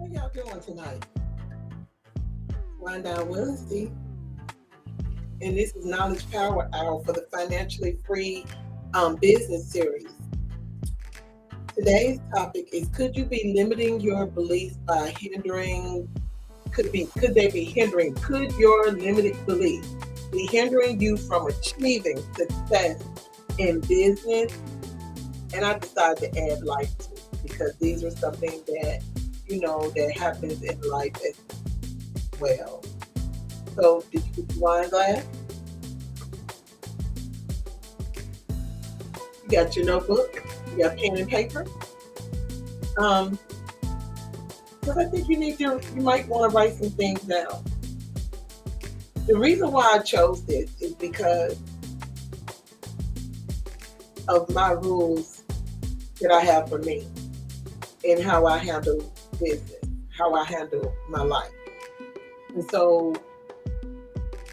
How y'all doing tonight? Wind Down Wednesday, and this is Knowledge Power Hour for the Financially Free Business Series. Today's topic is: could you be limiting your beliefs by hindering? Could they be hindering? Could your limited beliefs be hindering you from achieving success in business? And I decided to add life to it because these are something that that happens in life as well. So, did you get your wine glass? You got your notebook? You got pen and paper? Um, because I think you might want to write some things down. The reason why I chose this is because of my rules that I have for me and how I handle business, how I handle my life. And so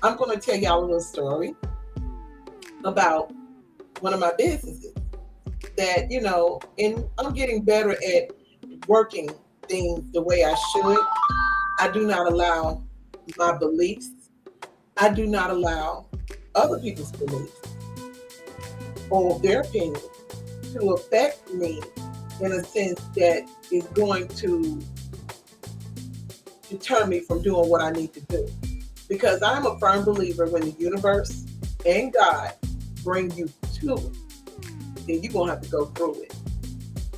I'm going to tell y'all a little story about one of my businesses that, and I'm getting better at working things the way I should. I do not allow my beliefs, I do not allow other people's beliefs or their opinions to affect me in a sense that is going to deter me from doing what I need to do. Because I'm a firm believer when the universe and God bring you to it, then you're going to have to go through it.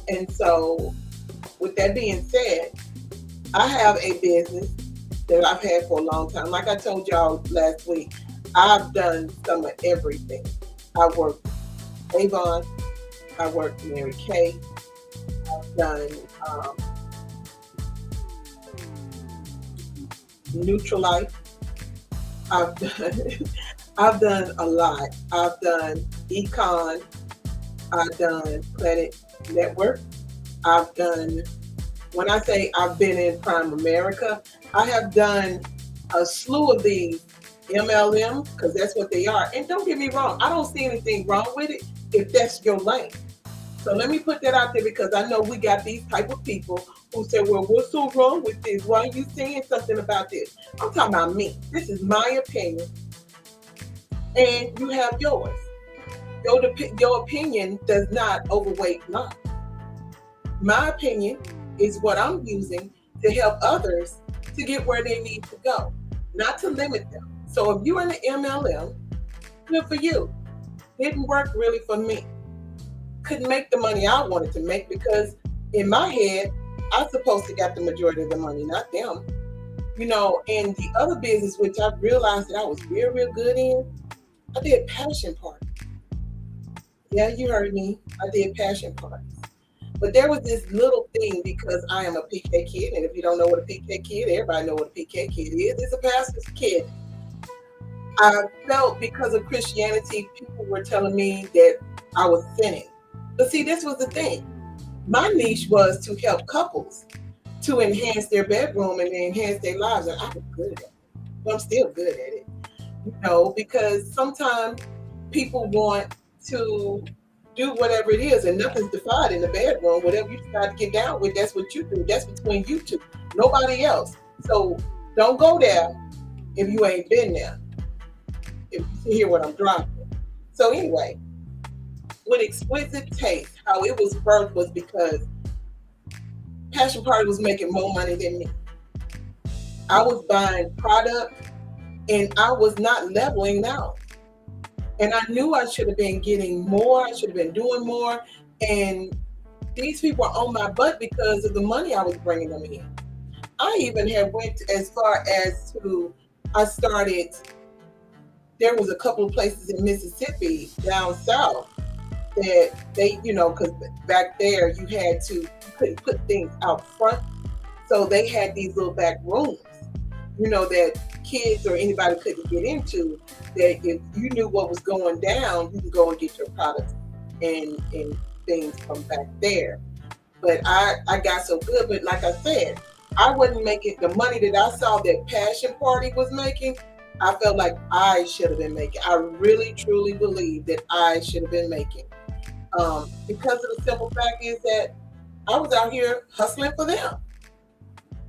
And so, with that being said, I have a business that I've had for a long time. Like I told y'all last week, I've done some of everything. I worked Avon, I worked Mary Kay, I've done Neutralife, I've done I've done a lot. I've done Econ, I've done Planet Network, I've done, when I say I've been in Prime America, I have done a slew of these MLM because that's what they are. And don't get me wrong, I don't see anything wrong with it if that's your lane. So let me put that out there because I know we got these type of people who say, well, what's so wrong with this? Why are you saying something about this? I'm talking about me. This is my opinion. And you have yours. Your opinion does not overweight mine. My opinion is what I'm using to help others to get where they need to go, not to limit them. So if you're in the MLM, good for you. Didn't work really for me. Couldn't make the money I wanted to make because in my head, I'm supposed to get the majority of the money, not them. And the other business, which I realized that I was real, real good in, I did passion parties. Yeah, you heard me. I did passion parties. But there was this little thing because I am a PK kid, and if you don't know what a PK kid, everybody know what a PK kid is. It's a pastor's kid. I felt because of Christianity, people were telling me that I was sinning. But see, this was the thing. My niche was to help couples to enhance their bedroom and enhance their lives, and I was good at it. But I'm still good at it, because sometimes people want to do whatever it is, and nothing's defined in the bedroom. Whatever you decide to get down with, that's what you do. That's between you two, nobody else. So don't go there if you ain't been there. If you hear what I'm dropping. So anyway, with Exquisite Taste, how it was birthed was because Passion Party was making more money than me. I was buying product and I was not leveling out. And I knew I should have been getting more. I should have been doing more. And these people are on my butt because of the money I was bringing them in. I even had went as far as to, I started, there was a couple of places in Mississippi down south that they, because back there you couldn't put things out front. So they had these little back rooms, that kids or anybody couldn't get into, that if you knew what was going down, you can go and get your products and things from back there. But I got so good, but like I said, I wasn't making the money that I saw that Passion Party was making. I felt like I should have been making. I really, truly believe that I should have been making. Because of the simple fact is that I was out here hustling for them.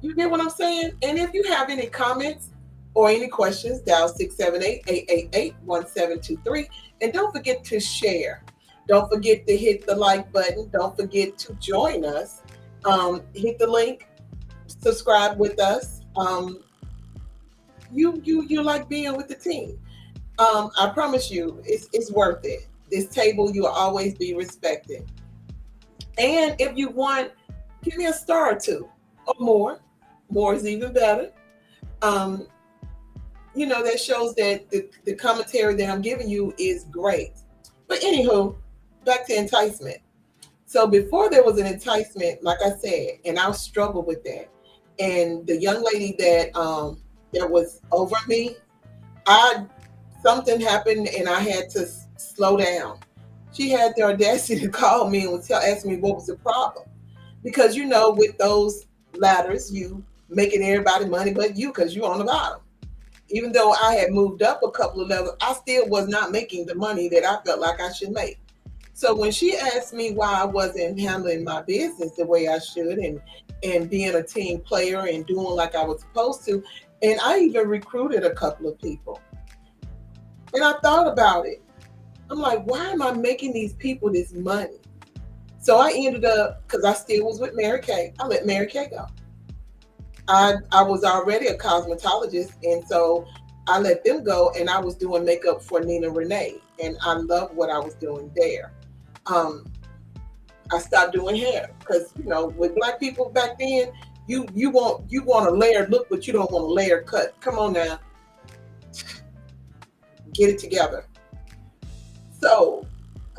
You get what I'm saying? And if you have any comments or any questions, dial 678-888-1723. And don't forget to share. Don't forget to hit the like button. Don't forget to join us. Hit the link, subscribe with us. You like being with the team. I promise you, it's worth it. This table, you will always be respected. And if you want, give me a star or two or more. More is even better. Um, that shows that the commentary that I'm giving you is great. But anywho, back to enticement. So before there was an enticement, like I said, and I struggled with that. And the young lady that was over me, I something happened and I had to slow down. She had the audacity to call me and ask me what was the problem. Because with those ladders, you making everybody money but you, because you're on the bottom. Even though I had moved up a couple of levels, I still was not making the money that I felt like I should make. So when she asked me why I wasn't handling my business the way I should, and being a team player and doing like I was supposed to, and I even recruited a couple of people. And I thought about it. I'm like, why am I making these people this money? So I ended up, because I still was with Mary Kay, I let Mary Kay go. I was already a cosmetologist, and so I let them go, and I was doing makeup for Nina Renee, and I loved what I was doing there. I stopped doing hair because with Black people back then, you want a layered look, but you don't want a layered cut. Come on now, get it together. So,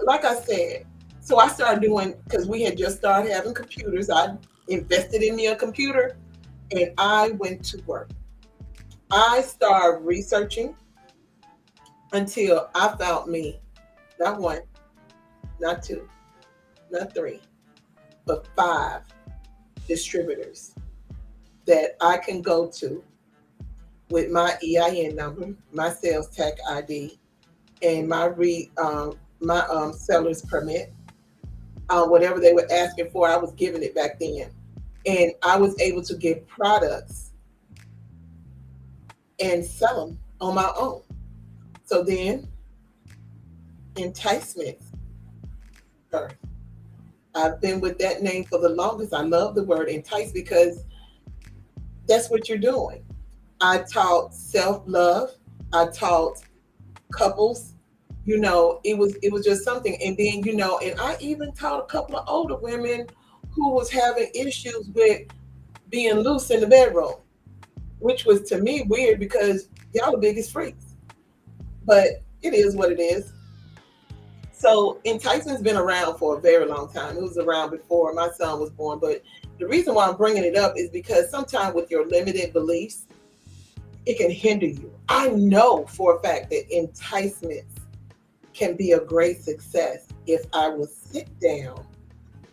like I said, so I started doing, because we had just started having computers. I invested in me a computer. And I went to work. I started researching until I found me not one, not two, not three, but 5 distributors that I can go to with my EIN number, my sales tax ID, and my seller's permit. Whatever they were asking for, I was giving it back then. And I was able to get products and sell them on my own. So then, enticement. I've been with that name for the longest. I love the word entice because that's what you're doing. I taught self-love. I taught couples. It was just something. And then, and I even taught a couple of older women who was having issues with being loose in the bedroom, which was to me weird because y'all the biggest freaks. But it is what it is. So enticement's been around for a very long time. It was around before my son was born. But the reason why I'm bringing it up is because sometimes with your limited beliefs, it can hinder you. I know for a fact that enticements can be a great success if I will sit down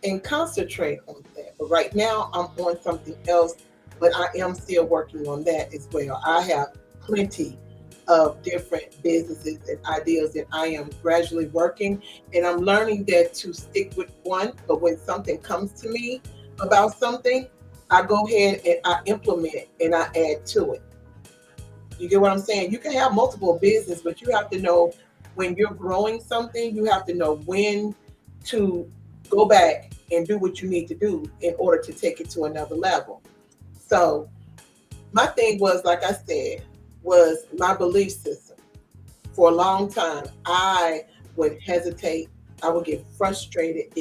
and concentrate on that. But right now I'm on something else, but I am still working on that as well. I have plenty of different businesses and ideas that I am gradually working, and I'm learning that to stick with one, but when something comes to me about something, I go ahead and I implement and I add to it. You get what I'm saying? You can have multiple business, but you have to know when you're growing something, you have to know when to go back and do what you need to do in order to take it to another level. So my thing was, like I said, was my belief system. For a long time, I would hesitate. I would get frustrated.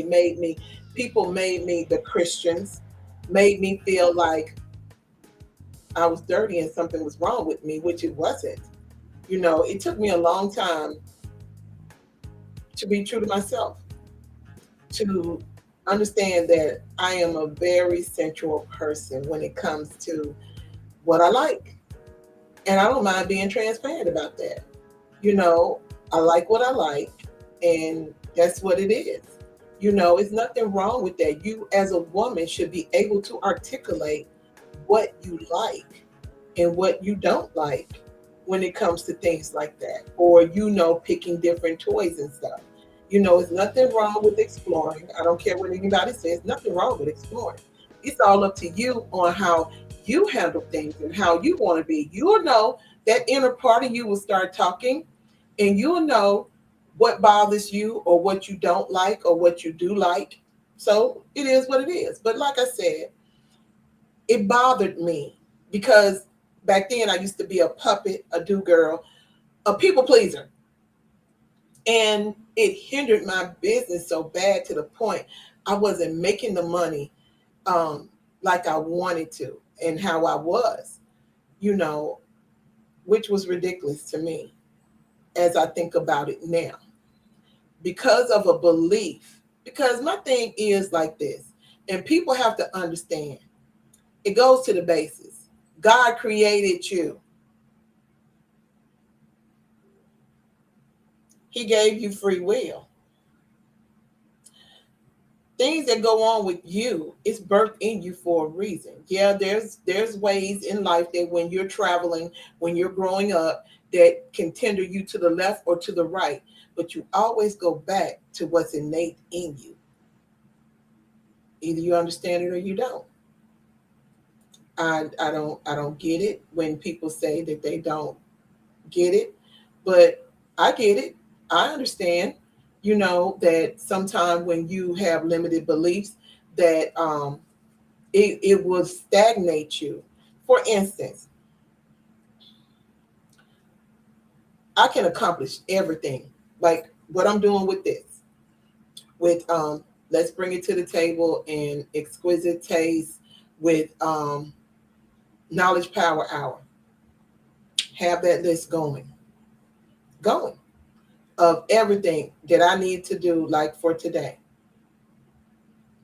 People made me, the Christians, made me feel like I was dirty and something was wrong with me, which it wasn't. It took me a long time to be true to myself, to understand that I am a very sensual person when it comes to what I like. And I don't mind being transparent about that. I like what I like, and that's what it is. It's nothing wrong with that. You as a woman should be able to articulate what you like and what you don't like when it comes to things like that. Or, picking different toys and stuff. It's nothing wrong with exploring. I don't care what anybody says, nothing wrong with exploring. It's all up to you on how you handle things and how you want to be. You'll know that inner part of you will start talking, and you'll know what bothers you or what you don't like or what you do like. So it is what it is. But like I said, it bothered me because back then I used to be a puppet, a do girl, a people pleaser. And it hindered my business so bad to the point I wasn't making the money um, like I wanted to and how I was, you know, which was ridiculous to me as I think about it now because of a belief. Because my thing is like this, and people have to understand it goes to the basis. God created you, He gave you free will. Things that go on with you, it's birthed in you for a reason. Yeah, there's ways in life that when you're traveling, when you're growing up, that can tender you to the left or to the right, but you always go back to what's innate in you. Either you understand it or you don't. I don't get it when people say that they don't get it, but I get it. I understand, that sometimes when you have limited beliefs, that it will stagnate you. For instance, I can accomplish everything, like what I'm doing with this, with let's bring it to the table and exquisite taste with knowledge power hour. Have that list going of everything that I need to do, like for today.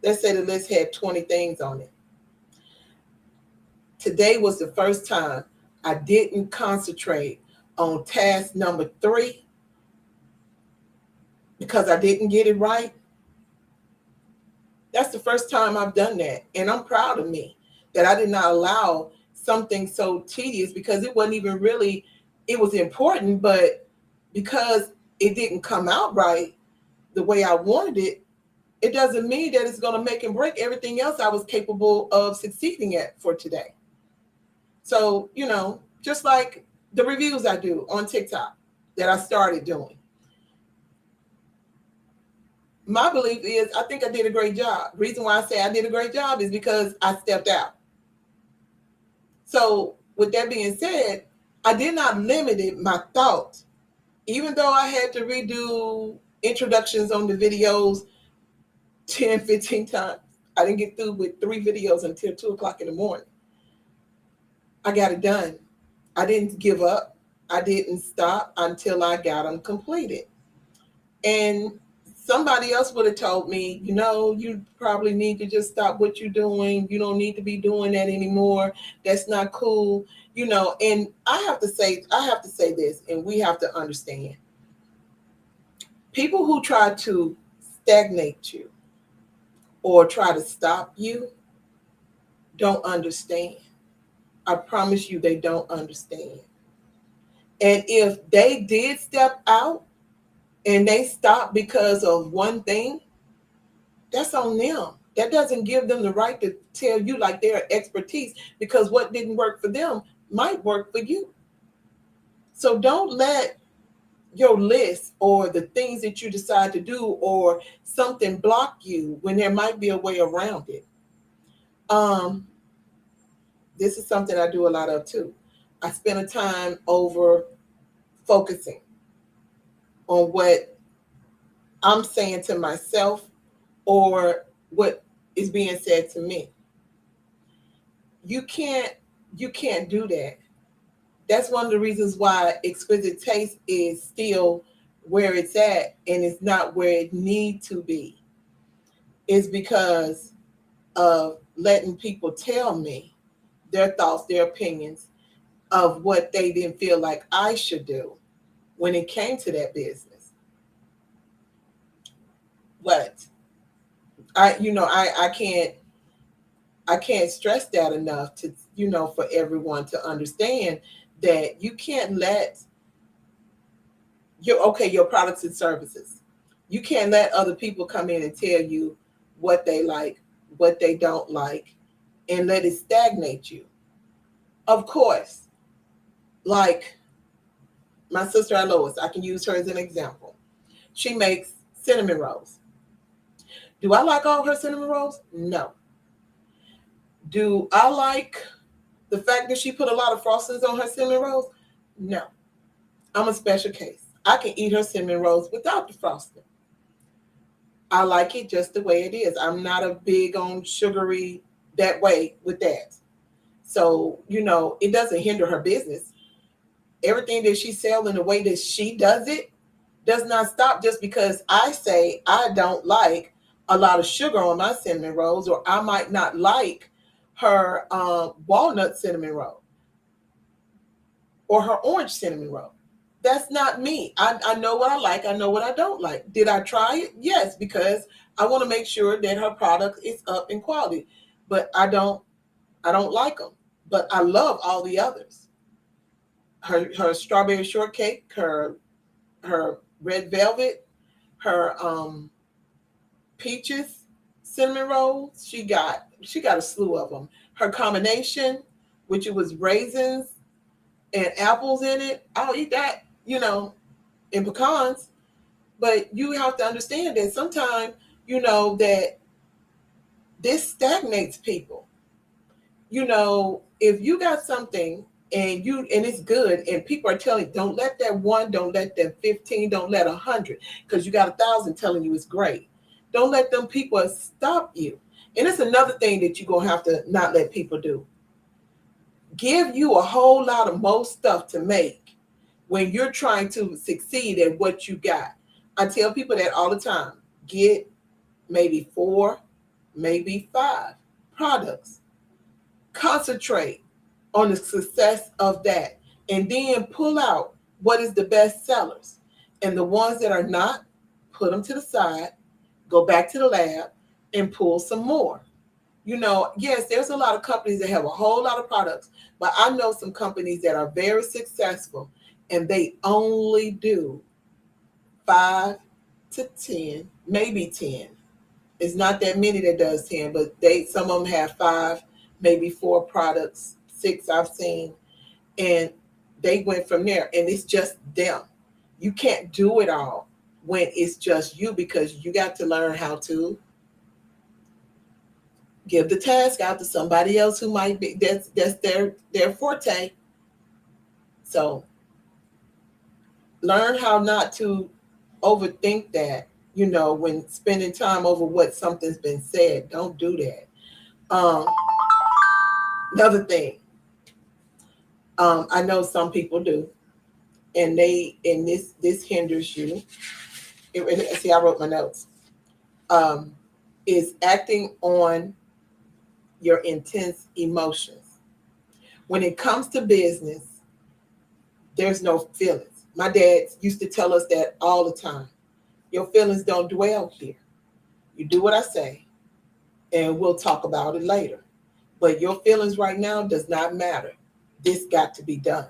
Let's say the list had 20 things on it. Today was the first time I didn't concentrate on task number 3 because I didn't get it right. That's the first time I've done that. And I'm proud of me that I did not allow something so tedious, because it wasn't even really, it was important, but because it didn't come out right the way I wanted it, it doesn't mean that it's going to make and break everything else I was capable of succeeding at for today. So, just like the reviews I do on TikTok that I started doing, my belief is I think I did a great job. Reason why I say I did a great job is because I stepped out. So with that being said, I did not limit my thoughts. Even though I had to redo introductions on the videos 10, 15 times, I didn't get through with 3 videos until 2 o'clock in the morning. I got it done. I didn't give up. I didn't stop until I got them completed. And somebody else would have told me, you probably need to just stop what you're doing. You don't need to be doing that anymore. That's not cool. And I have to say this, and we have to understand. People who try to stagnate you or try to stop you don't understand. I promise you they don't understand. And if they did step out and they stopped because of one thing, that's on them. That doesn't give them the right to tell you like their expertise, because what didn't work for them might work for you. So don't let your list or the things that you decide to do or something block you when there might be a way around it. This is something I do a lot of too. I spend a time over focusing on what I'm saying to myself or what is being said to me. You can't do that. That's one of the reasons why exquisite taste is still where it's at and it's not where it needs to be. Is because of letting people tell me their thoughts, their opinions of what they didn't feel like I should do when it came to that business. But I can't stress that enough to, for everyone to understand that you can't let your products and services. You can't let other people come in and tell you what they like, what they don't like, and let it stagnate you. Of course, like my sister Lois, I can use her as an example. She makes cinnamon rolls. Do I like all her cinnamon rolls? No. Do I like the fact that she put a lot of frostings on her cinnamon rolls? No. I'm a special case. I can eat her cinnamon rolls without the frosting. I like it just the way it is. I'm not a big on sugary that way with that. So, it doesn't hinder her business. Everything that she sells and the way that she does it does not stop just because I say I don't like a lot of sugar on my cinnamon rolls, or I might not like her walnut cinnamon roll or her orange cinnamon roll. That's not me. I know what I like. I know what I don't like. Did I try it? Yes, because I want to make sure that her product is up in quality. But I don't like them. But I love all the others. Her strawberry shortcake, her red velvet, her peaches cinnamon rolls. She got a slew of them. Her combination, which it was raisins and apples in it. I'll eat that, and pecans. But you have to understand that sometimes, that this stagnates people. If you got something and it's good and people are telling you, don't let that one, don't let that 15, don't let 100, because you got 1,000 telling you it's great. Don't let them people stop you. And it's another thing that you're going to have to not let people do. Give you a whole lot of more stuff to make when you're trying to succeed at what you got. I tell people that all the time. Get maybe 4, maybe 5 products. Concentrate on the success of that, and then pull out what is the best sellers. And the ones that are not, put them to the side, go back to the lab and pull some more. Yes, there's a lot of companies that have a whole lot of products, but I know some companies that are very successful and they only do 5 to 10, maybe 10. It's not that many that does 10, but some of them have 5, maybe 4 products, 6 I've seen, and they went from there, and it's just them. You can't do it all when it's just you, because you got to learn how to give the task out to somebody else who might be that's their forte. So learn how not to overthink that, when spending time over what something's been said. Don't do that. Another thing, I know some people do, and this hinders you. See, I wrote my notes. Is acting on your intense emotions. When it comes to business, there's no feelings. My dad used to tell us that all the time. Your feelings don't dwell here. You do what I say, and we'll talk about it later. But your feelings right now does not matter. This got to be done.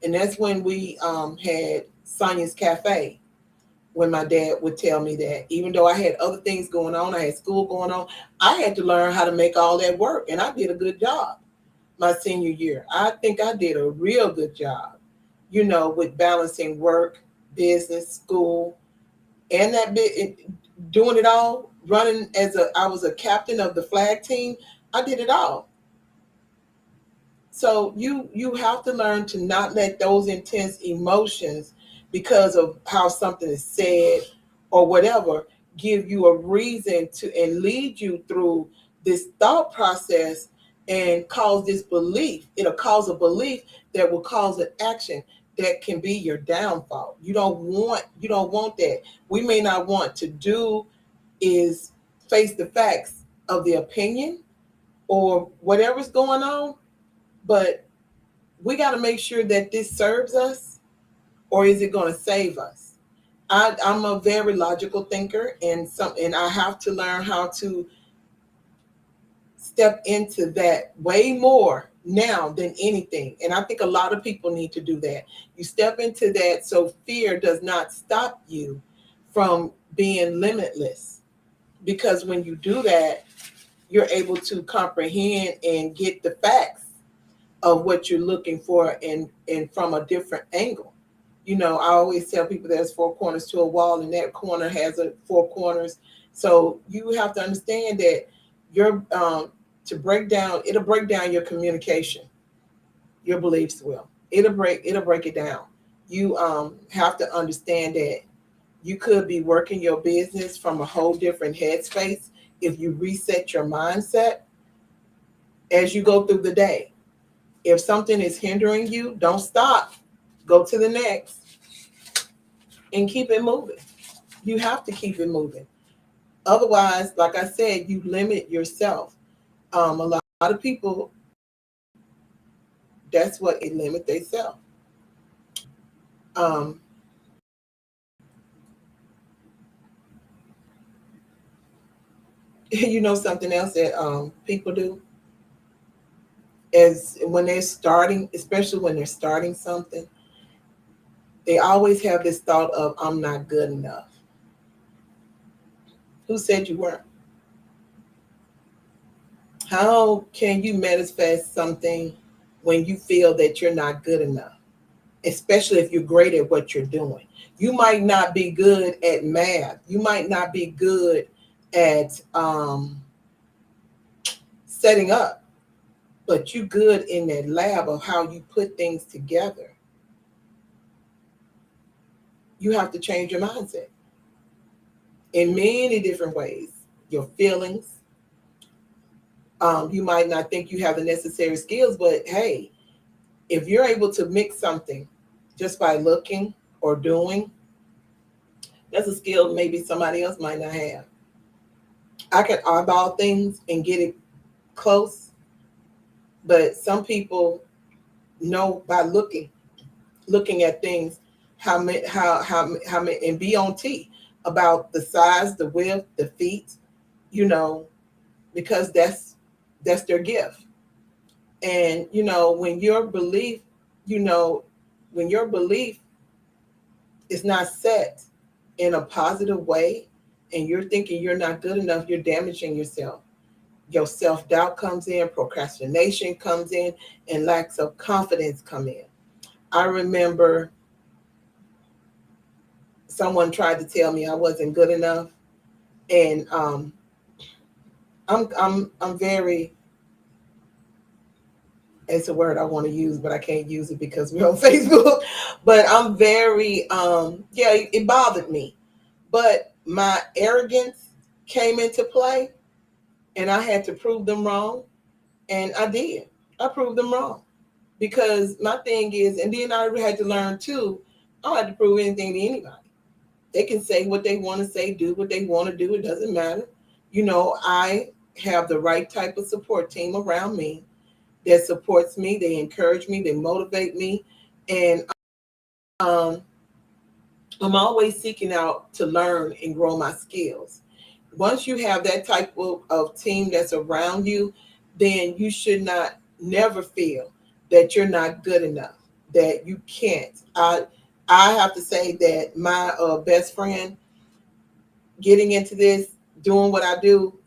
And that's when we had Sonia's Cafe, when my dad would tell me that even though I had other things going on, I had school going on, I had to learn how to make all that work. And I did a good job my senior year. I think I did a real good job, with balancing work, business, school, and that bit, doing it all, running I was a captain of the flag team. I did it all. So you have to learn to not let those intense emotions, because of how something is said or whatever, give you a reason to and lead you through this thought process and cause this belief. It'll cause a belief that will cause an action that can be your downfall. You don't want that. We may not want to do is face the facts of the opinion or whatever's going on, but we got to make sure that this serves us, or is it going to save us? I'm a very logical thinker, and I have to learn how to step into that way more now than anything. And I think a lot of people need to do that. You step into that so fear does not stop you from being limitless. Because when you do that, you're able to comprehend and get the facts of what you're looking for, and from a different angle. I always tell people there's four corners to a wall, and that corner has four corners. So you have to understand that your it'll break down your communication. Your beliefs will. It'll break it down. You have to understand that you could be working your business from a whole different headspace if you reset your mindset as you go through the day. If something is hindering you, don't stop. Go to the next and keep it moving. You have to keep it moving. Otherwise, like I said, you limit yourself. A lot of people, that's what it limit themselves. Um, something else that people do is when they're starting, especially when they're starting something, they always have this thought of, I'm not good enough. Who said you weren't? How can you manifest something when you feel that you're not good enough? Especially if you're great at what you're doing. You might not be good at math. You might not be good at setting up, but you good in that lab of how you put things together. You have to change your mindset in many different ways. Your feelings. You might not think you have the necessary skills, but hey, if you're able to mix something just by looking or doing, that's a skill maybe somebody else might not have. I can eyeball things and get it close, but some people know by looking at things how and be on T about the size, the width, the feet, you know, because that's their gift. And you know, when your belief is not set in a positive way, and you're thinking you're not good enough, you're damaging yourself. Your self-doubt comes in, procrastination comes in, and lacks of confidence come in. I remember someone tried to tell me I wasn't good enough, and I'm very, it's a word I want to use, but I can't use it because we're on Facebook. But I'm very yeah, it bothered me. But my arrogance came into play, and I had to prove them wrong, and I did. I proved them wrong because my thing is, and then I had to learn too. I don't have to prove anything to anybody. They can say what they want to say, do what they want to do. It doesn't matter. I have the right type of support team around me that supports me. They encourage me. They motivate me. And um, I'm always seeking out to learn and grow my skills. Once you have that type of team that's around you, then you should not never feel that you're not good enough, that you can't. I have to say that my best friend getting into this, doing what I do,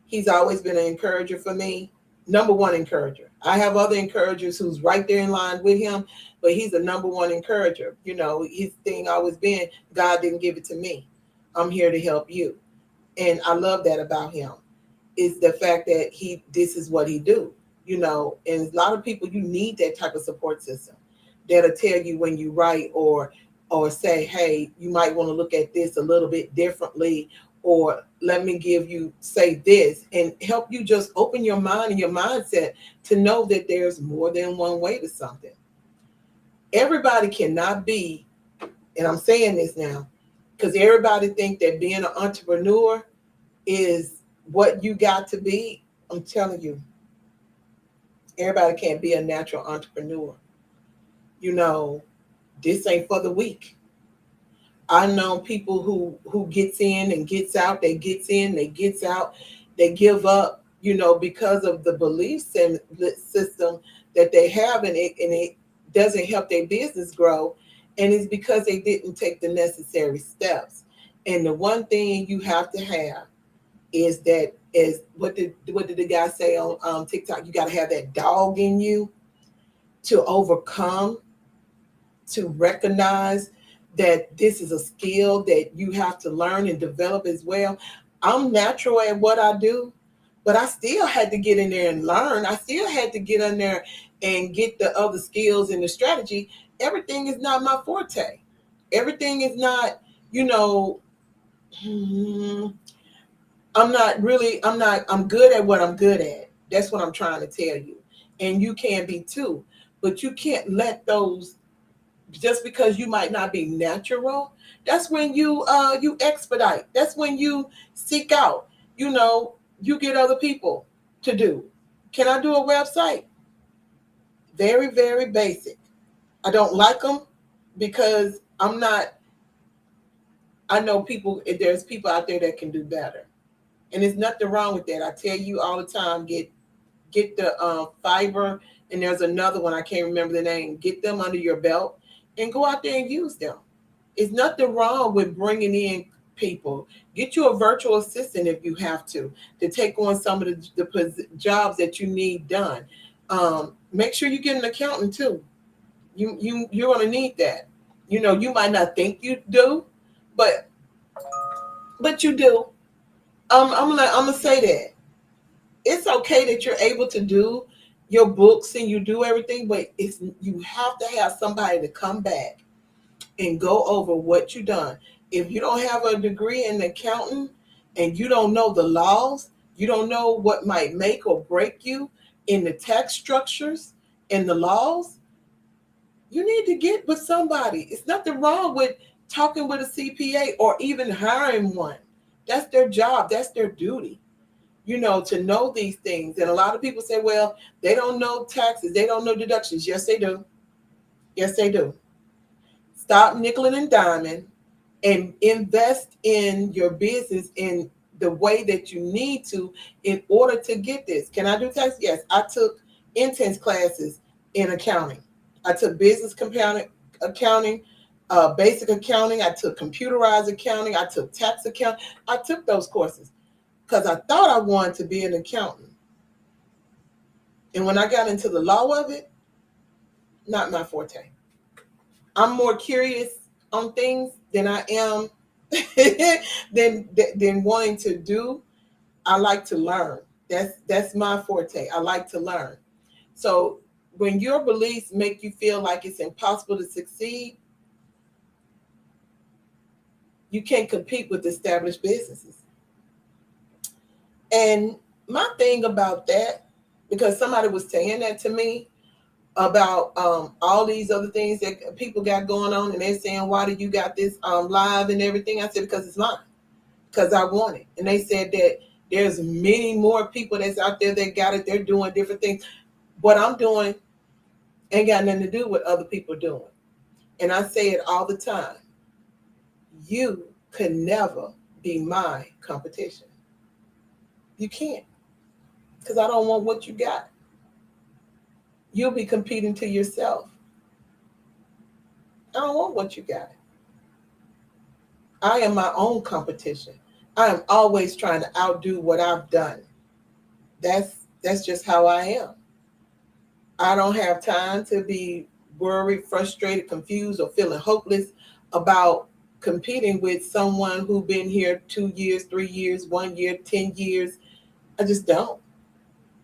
he's always been an encourager for me. Number one encourager. I have other encouragers who's right there in line with him, but he's a number one encourager. His thing always been, God didn't give it to me. I'm here to help you. And I love that about him, is the fact that this is what he do. And a lot of people, you need that type of support system that'll tell you when you right, or say, hey, you might want to look at this a little bit differently, or let me say this, and help you just open your mind and your mindset to know that there's more than one way to something. Everybody cannot be, and I'm saying this now, because everybody think that being an entrepreneur is what you got to be. I'm telling you, everybody can't be a natural entrepreneur. This ain't for the weak. I know people who gets in and gets out. They gets in, they gets out, they give up, because of the belief system that they have, and it doesn't help their business grow. And it's because they didn't take the necessary steps. And the one thing you have to have is that is what did the guy say on TikTok? You got to have that dog in you to overcome, to recognize that this is a skill that you have to learn and develop as well. I'm natural at what I do, but I still had to get in there and learn. I still had to get in there and get the other skills and the strategy. Everything is not my forte. Everything is not, you know, hmm, I'm good at what I'm good at. That's what I'm trying to tell you. And you can be too. But you can't let those, just because you might not be natural, that's when you expedite. That's when you seek out. You get other people to do. Can I do a website? Very, very basic. I don't like them because I'm not. I know people. There's people out there that can do better, and there's nothing wrong with that. I tell you all the time. Get the Fiverr, and there's another one I can't remember the name. Get them under your belt and go out there and use them. It's nothing wrong with bringing in people. Get you a virtual assistant if you have to take on some of the jobs that you need done. Make sure you get an accountant too. You're going to need that. You might not think you do, but you do. I'm gonna say that it's okay that you're able to do your books and you do everything, but you have to have somebody to come back and go over what you done. If you don't have a degree in accounting and you don't know the laws, you don't know what might make or break you in the tax structures and the laws, you need to get with somebody. It's nothing wrong with talking with a CPA or even hiring one. That's their job, that's their duty, to know these things. And a lot of people say, well, they don't know taxes, they don't know deductions. Yes, they do. Yes, they do. Stop nickel and diming and invest in your business in the way that you need to in order to get this. Can I do tax? Yes, I took intense classes in accounting. I took business accounting, basic accounting. I took computerized accounting. I took tax accounting. I took those courses because I thought I wanted to be an accountant. And when I got into the law of it, not my forte. I'm more curious on things than I am than wanting to do. I like to learn. That's my forte. I like to learn. So when your beliefs make you feel like it's impossible to succeed, you can't compete with established businesses. And my thing about that, because somebody was saying that to me about all these other things that people got going on, and they're saying, why do you got this live and everything? I said, because it's mine, because I want it. And they said that there's many more people that's out there that got it. They're doing different things. What I'm doing ain't got nothing to do with other people doing. And I say it all the time. You can never be my competition. You can't, because I don't want what you got. You'll be competing to yourself. I don't want what you got. I am my own competition. I am always trying to outdo what I've done. That's just how I am. I don't have time to be worried, frustrated, confused, or feeling hopeless about competing with someone who's been here 2 years, 3 years, 1 year, 10 years. I just don't.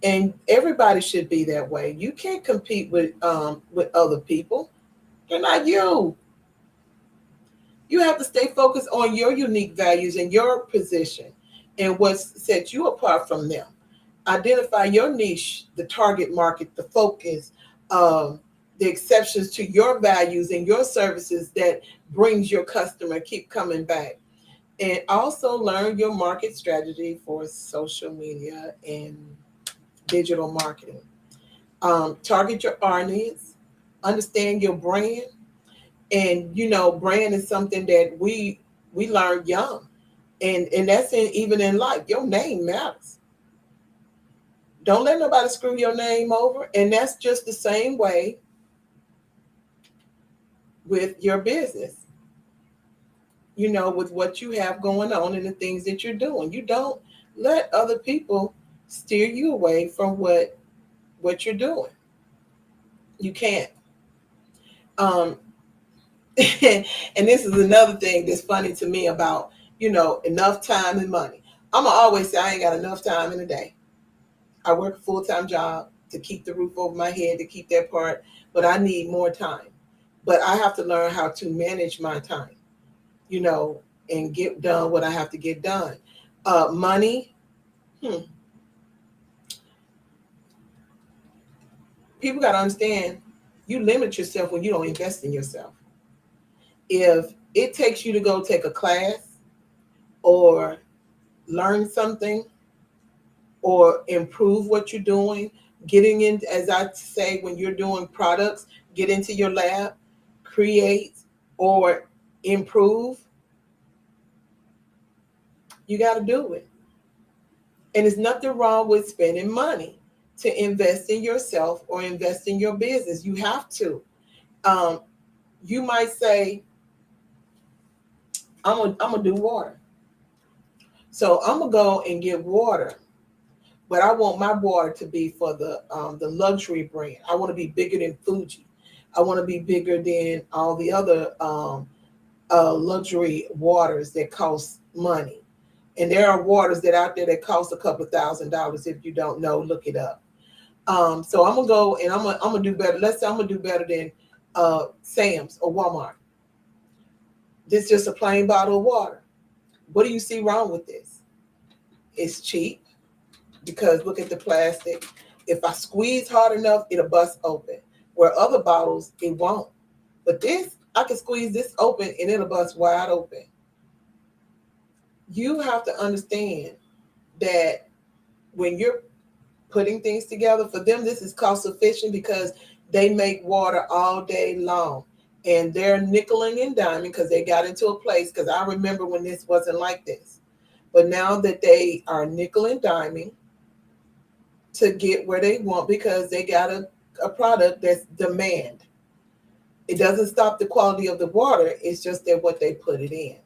And everybody should be that way. You can't compete with other people. They're not you. You have to stay focused on your unique values and your position and what sets you apart from them. Identify your niche, the target market, the focus, the exceptions to your values and your services that brings your customer keep coming back. And also learn your market strategy for social media and digital marketing. Target your audience, understand your brand, and brand is something that we learn young, and that's even in life. Your name matters. Don't let nobody screw your name over. And that's just the same way with your business, with what you have going on and the things that you're doing. You don't let other people steer you away from what you're doing. You can't. Um, and this is another thing that's funny to me about, enough time and money. I'm gonna always say I ain't got enough time in a day. I work a full-time job to keep the roof over my head, to keep that part, but I need more time. But I have to learn how to manage my time, you know, and get done what I have to get done. Money, hmm, people got to understand you limit yourself when you don't invest in yourself. If it takes you to go take a class or learn something or improve what you're doing, getting in, as I say, when you're doing products, get into your lab, create or improve, you got to do it. And there's nothing wrong with spending money to invest in yourself or invest in your business. You have to. Um, you might say, I'm gonna do water. So I'm gonna go and get water, but I want my water to be for the luxury brand. I want to be bigger than Fuji. I want to be bigger than all the other luxury waters that cost money. And there are waters that out there that cost a couple of $1,000. If you don't know, look it up. So I'm gonna go and I'm gonna do better. Let's say I'm gonna do better than Sam's or Walmart. This is just a plain bottle of water. What do you see wrong with this? It's cheap because look at the plastic. If I squeeze hard enough, it'll bust open. Where other bottles, it won't. But this, I can squeeze this open and it'll bust wide open. You have to understand that when you're putting things together, for them, this is cost efficient because they make water all day long. And they're nickeling and diming because they got into a place, because I remember when this wasn't like this. But now that they are nickel and diming to get where they want because they got a product that's demand. It doesn't stop the quality of the water. It's just that what they put it in.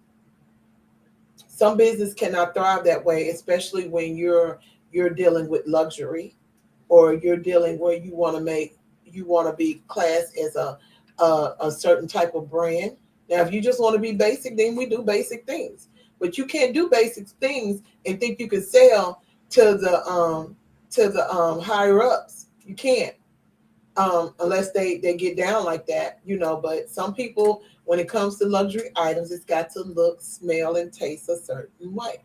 Some business cannot thrive that way, especially when you're dealing with luxury, or you're dealing where you want to be classed as a certain type of brand. Now, if you just want to be basic, then we do basic things. But you can't do basic things and think you can sell to the higher ups. You can't, unless they get down like that, But some people, when it comes to luxury items, it's got to look, smell, and taste a certain way,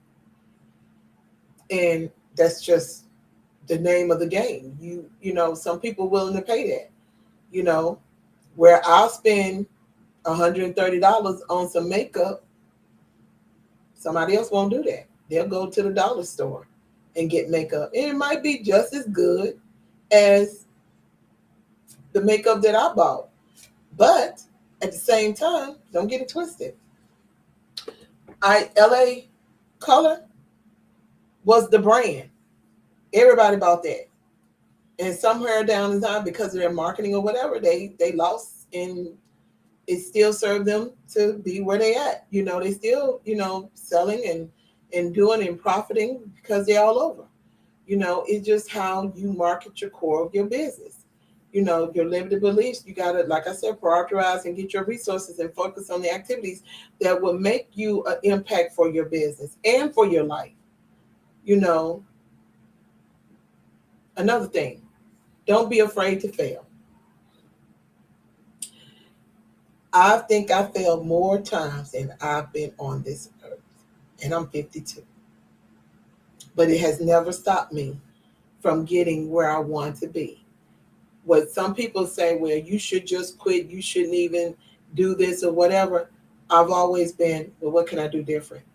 and that's just the name of the game. Some people willing to pay that. You know, where I'll spend $130 on some makeup, somebody else won't do that. They'll go to the dollar store and get makeup. And it might be just as good as the makeup that I bought. But at the same time, don't get it twisted. LA Color was the brand. Everybody bought that. And somewhere down the line, because of their marketing or whatever, they lost, and it still served them to be where they at. They still, selling and doing and profiting because they're all over. It's just how you market your core of your business. Your limited beliefs, you got to, like I said, prioritize and get your resources and focus on the activities that will make you an impact for your business and for your life. Another thing, don't be afraid to fail. I think I failed more times than I've been on this earth, and I'm 52. But it has never stopped me from getting where I want to be. What some people say, well, you should just quit, you shouldn't even do this or whatever. I've always been, well, what can I do different?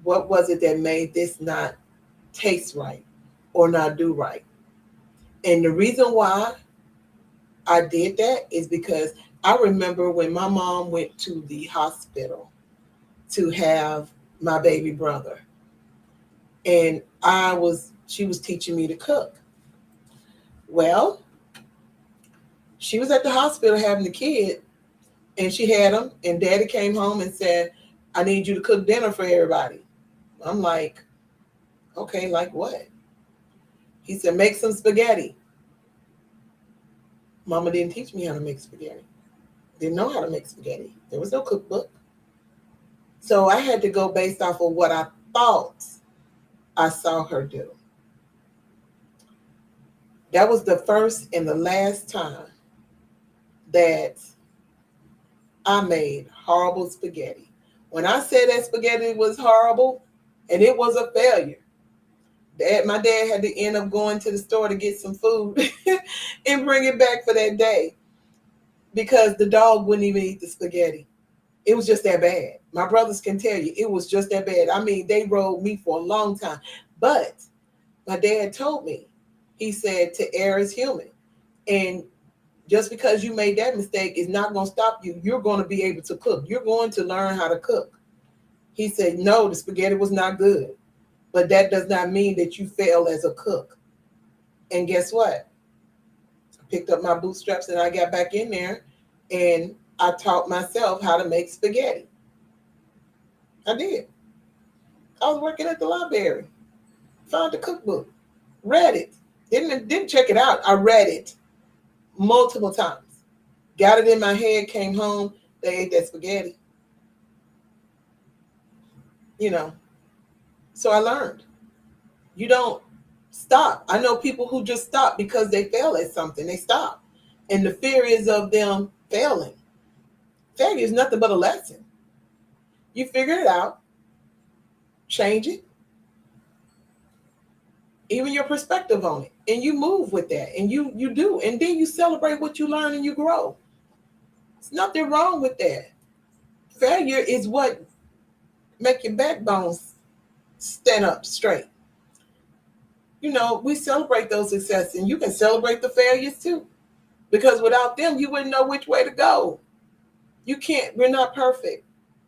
What was it that made this not taste right or not do right? And the reason why I did that is because I remember when my mom went to the hospital to have my baby brother, and she was teaching me to cook. Well, she was at the hospital having the kid, and she had him, and daddy came home and said, I need you to cook dinner for everybody. I'm like, Okay, like what? He said, make some spaghetti. Mama didn't teach me how to make spaghetti. Didn't know how to make spaghetti. There was no cookbook. So I had to go based off of what I thought I saw her do. That was the first and the last time that I made horrible spaghetti. When I said that spaghetti was horrible and it was a failure, my dad had to end up going to the store to get some food and bring it back for that day because the dog wouldn't even eat the spaghetti. It was just that bad. My brothers can tell you it was just that bad. I mean, they rode me for a long time. But my dad told me, he said, to err is human. And just because you made that mistake is not going to stop you. You're going to be able to cook. You're going to learn how to cook. He said, no, the spaghetti was not good. But that does not mean that you fail as a cook. And guess what? I picked up my bootstraps and I got back in there and I taught myself how to make spaghetti. I did. I was working at the library, found the cookbook, read it. Didn't check it out. I read it multiple times. Got it in my head, came home, they ate that spaghetti. You know, so I learned. You don't stop. I know people who just stop because they fail at something. They stop. And the fear is of them failing. Failure is nothing but a lesson. You figure it out, change it, even your perspective on it, and you move with that, and you do, and then you celebrate what you learn and you grow. There's nothing wrong with that. Failure is what make your backbone stand up straight. You know, we celebrate those successes, and you can celebrate the failures too, because without them, you wouldn't know which way to go. You can't. We're not perfect.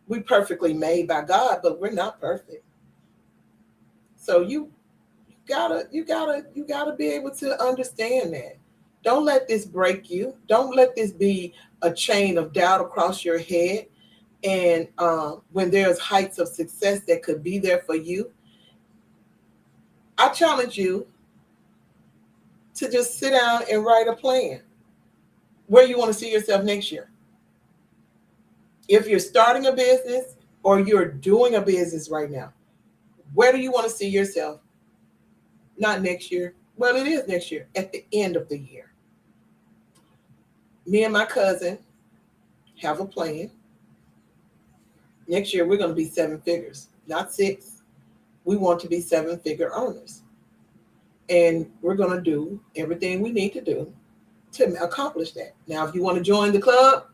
We're perfectly made by God, but we're not perfect. So you gotta be able to understand that. Don't let this break you. Don't let this be a chain of doubt across your head. And when there's heights of success that could be there for you, I challenge you to just sit down and write a plan where you want to see yourself next year. If you're starting a business or you're doing a business right now, where do you want to see yourself? Not next year. Well, it is next year, at the end of the year. Me and my cousin have a plan. Next year, we're going to be 7 figures, not 6. We want to be 7-figure earners. And we're going to do everything we need to do to accomplish that. Now, if you want to join the club,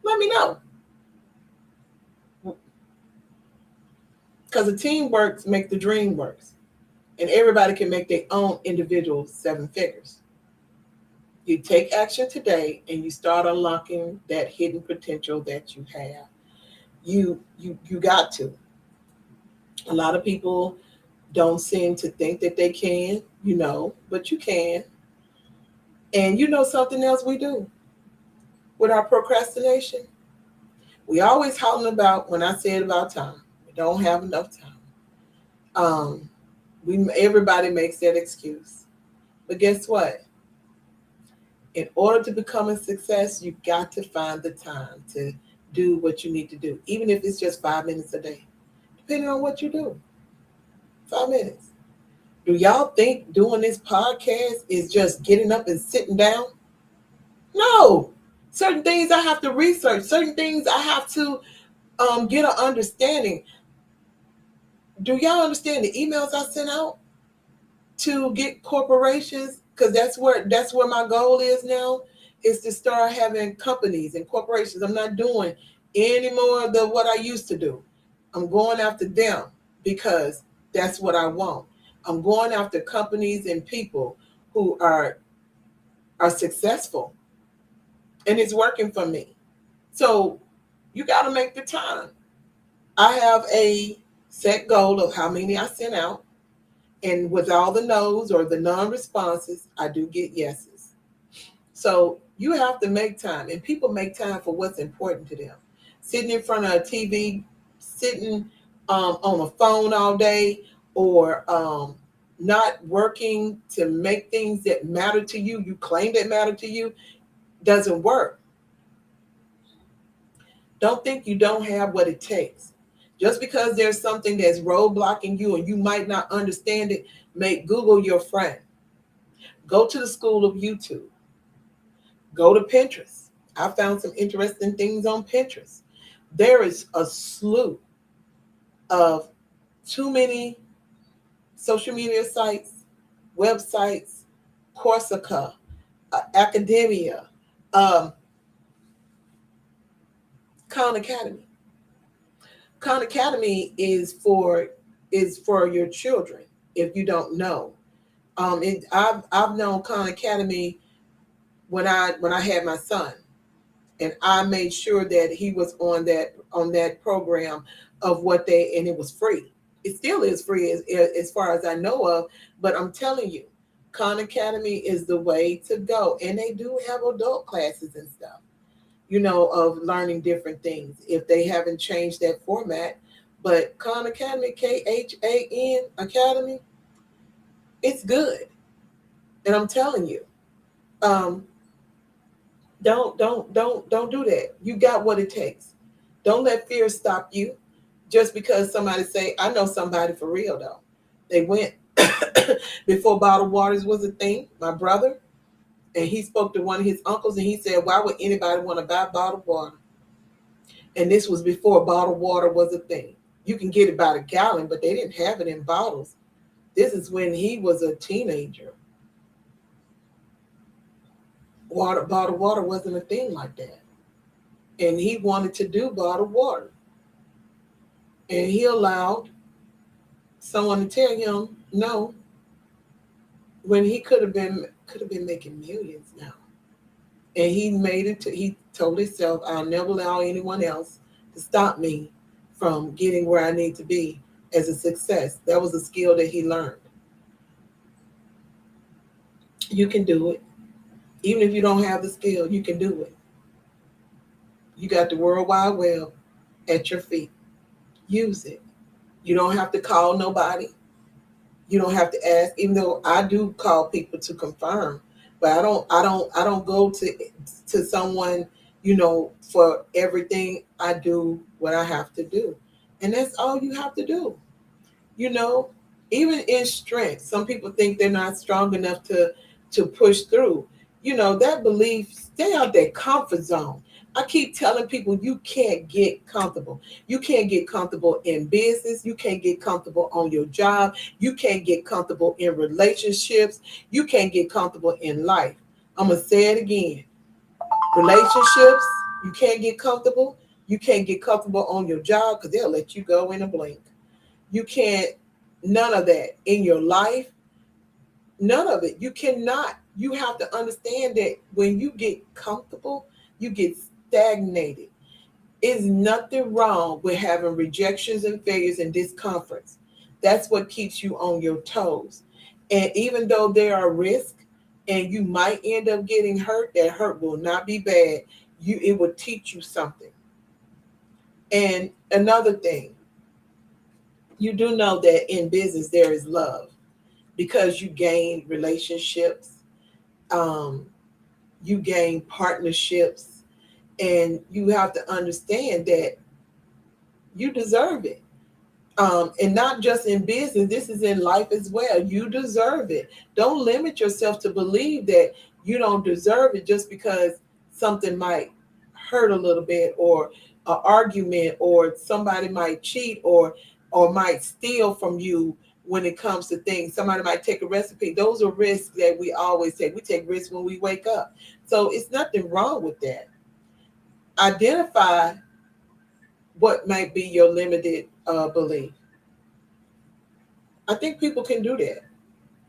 let me know. Because the team works, make the dream works. And everybody can make their own individual 7 figures. You take action today and you start unlocking that hidden potential that you have. You got to. A lot of people don't seem to think that they can, but you can. And you know something else we do with our procrastination? We always hollering about, when I said about time, we don't have enough time. Everybody makes that excuse. But guess what? In order to become a success, you got to find the time to do what you need to do, even if it's just 5 minutes a day, depending on what you do. 5 minutes. Do y'all think doing this podcast is just getting up and sitting down? No. Certain things I have to research. Certain things I have to get an understanding. Do y'all understand the emails I sent out to get corporations? Because that's where my goal is now, is to start having companies and corporations. I'm not doing any more of what I used to do. I'm going after them because that's what I want. I'm going after companies and people who are successful, and it's working for me. So you got to make the time. I have a set goal of how many I sent out, and with all the no's or the non-responses, I do get yeses. So you have to make time, and people make time for what's important to them. Sitting in front of a TV, sitting on a phone all day, or not working to make things that matter to you, you claim that matter to you, doesn't work. Don't think you don't have what it takes. Just because there's something that's roadblocking you and you might not understand it, make Google your friend. Go to the school of YouTube. Go to Pinterest. I found some interesting things on Pinterest. There is a slew of too many social media sites, websites, Coursera, Academia, um, Khan Academy. Khan Academy is for your children. If you don't know, I've known Khan Academy when I had my son, and I made sure that he was on that program of what they, and it was free. It still is free as far as I know of, but I'm telling you, Khan Academy is the way to go, and they do have adult classes and stuff, of learning different things if they haven't changed that format. But Khan Academy, KHAN Academy, it's good, and I'm telling you, um, don't do that. You got what it takes. Don't let fear stop you. Just because somebody say, I know somebody for real though. They went before bottled waters was a thing. My brother, and he spoke to one of his uncles, and he said, "Why would anybody want to buy bottled water?" And this was before bottled water was a thing. You can get it by the gallon, but they didn't have it in bottles. This is when he was a teenager. Bottled water wasn't a thing like that. And he wanted to do bottled water. And he allowed someone to tell him no, when he could have been making millions now. And he made it to, he told himself, I'll never allow anyone else to stop me from getting where I need to be as a success. That was a skill that he learned. You can do it. Even if you don't have the skill, you can do it. You got the World Wide Web at your feet. Use it. You don't have to call nobody. You don't have to ask, even though I do call people to confirm, but I don't go to someone, for everything. I do what I have to do. And that's all you have to do. You know, Even in strength, some people think they're not strong enough to push through. That belief, stay out that comfort zone. I keep telling people you can't get comfortable. You can't get comfortable in business. You can't get comfortable on your job. You can't get comfortable in relationships. You can't get comfortable in life. I'm going to say it again. Relationships, you can't get comfortable. You can't get comfortable on your job because they'll let you go in a blink. You can't, none of that in your life, none of it. You cannot. You have to understand that when you get comfortable, you get stagnated. Is nothing wrong with having rejections and failures and discomforts. That's what keeps you on your toes. And even though there are risks and you might end up getting hurt, that hurt will not be bad. It will teach you something. And another thing, you do know that in business there is love because you gain relationships, um, you gain partnerships, and you have to understand that you deserve it. And not just in business, this is in life as well. You deserve it. Don't limit yourself to believe that you don't deserve it just because something might hurt a little bit, or an argument, or somebody might cheat, or might steal from you. When it comes to things, somebody might take a recipe. Those are risks that we always take. We take risks when we wake up. So it's nothing wrong with that. Identify what might be your limited belief. I think people can do that.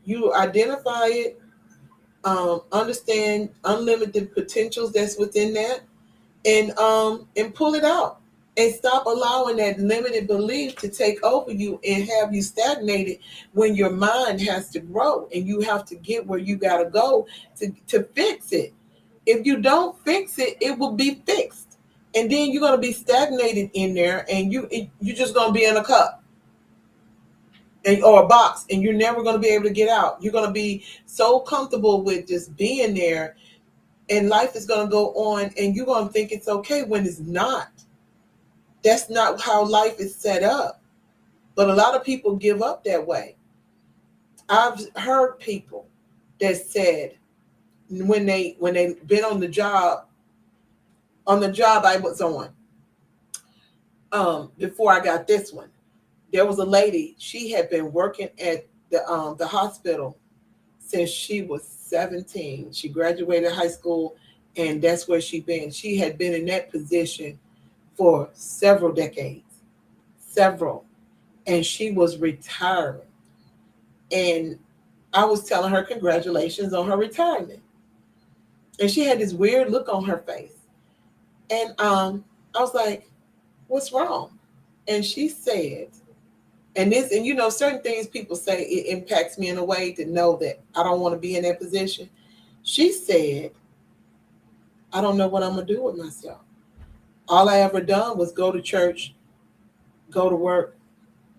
You identify it, understand unlimited potentials that's within that, and pull it out, and stop allowing that limited belief to take over you and have you stagnated when your mind has to grow and you have to get where you got to go to fix it. If you don't fix it, it will be fixed, and then you're going to be stagnated in there, and you're just going to be in a cup. and or a box, and you're never going to be able to get out. You're going to be so comfortable with just being there, and life is going to go on, and you're going to think it's okay when it's not. That's not how life is set up. But a lot of people give up that way. I've heard people that said when they been on the job I was on, before I got this one, there was a lady. She had been working at the hospital since she was 17. She graduated high school, and that's where she been. She had been in that position for several decades, several, and she was retiring. And I was telling her congratulations on her retirement, and she had this weird look on her face. And I was like, "What's wrong?" And she said, and you know, certain things people say, it impacts me in a way to know that I don't want to be in that position. She said, "I don't know what I'm gonna do with myself. All I ever done was go to church, go to work,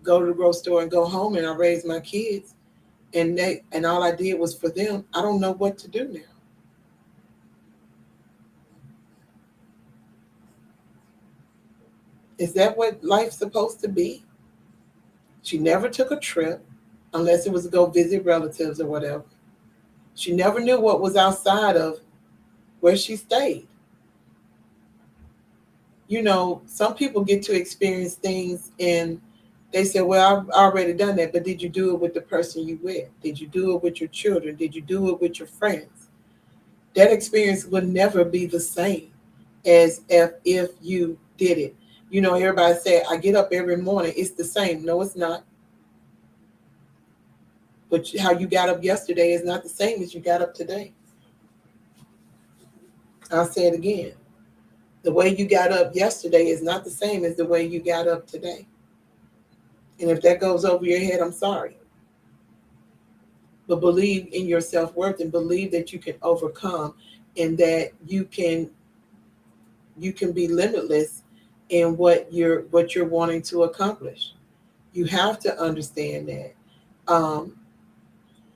go to the grocery store, and go home, and I raised my kids, and all I did was for them. I don't know what to do now." Is that what life's supposed to be? She never took a trip unless it was to go visit relatives or whatever. She never knew what was outside of where she stayed. You know, some people get to experience things and they say, "Well, I've already done that," but did you do it with the person you with? Did you do it with your children? Did you do it with your friends? That experience would never be the same as if you did it. You know, everybody say, "I get up every morning, it's the same." No, it's not. But how you got up yesterday is not the same as you got up today. I'll say it again. The way you got up yesterday is not the same as the way you got up today. And if that goes over your head, I'm sorry. But believe in your self-worth and believe that you can overcome, and that you can be limitless in what you're wanting to accomplish. You have to understand that. Um,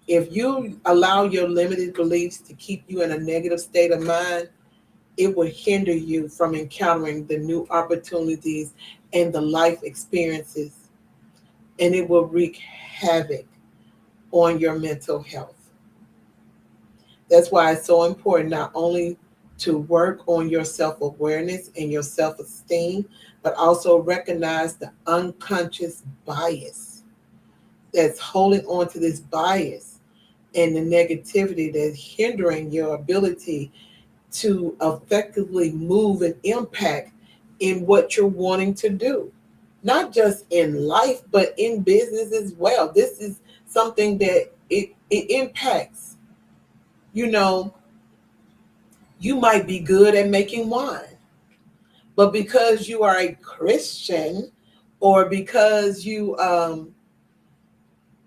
if you allow your limited beliefs to keep you in a negative state of mind, it will hinder you from encountering the new opportunities and the life experiences, and it will wreak havoc on your mental health. That's why it's so important not only to work on your self awareness and your self esteem, but also recognize the unconscious bias that's holding on to this bias and the negativity that's hindering your ability to effectively move and impact in what you're wanting to do. Not just in life, but in business as well. This is something that it impacts. You know, you might be good at making wine, but because you are a Christian, or because you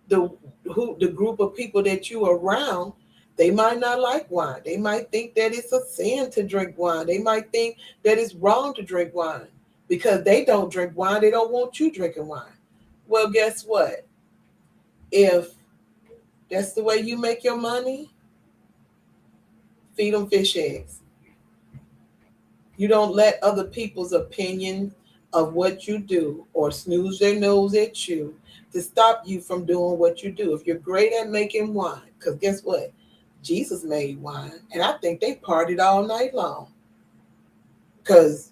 the the group of people that you are around, they might not like wine. They might think that it's a sin to drink wine. They might think that it's wrong to drink wine because they don't drink wine. They don't want you drinking wine. Well, guess what? If that's the way you make your money, feed them fish eggs. You don't let other people's opinion of what you do or snooze their nose at you to stop you from doing what you do. If you're great at making wine, because guess what? Jesus made wine, and I think they partied all night long. Because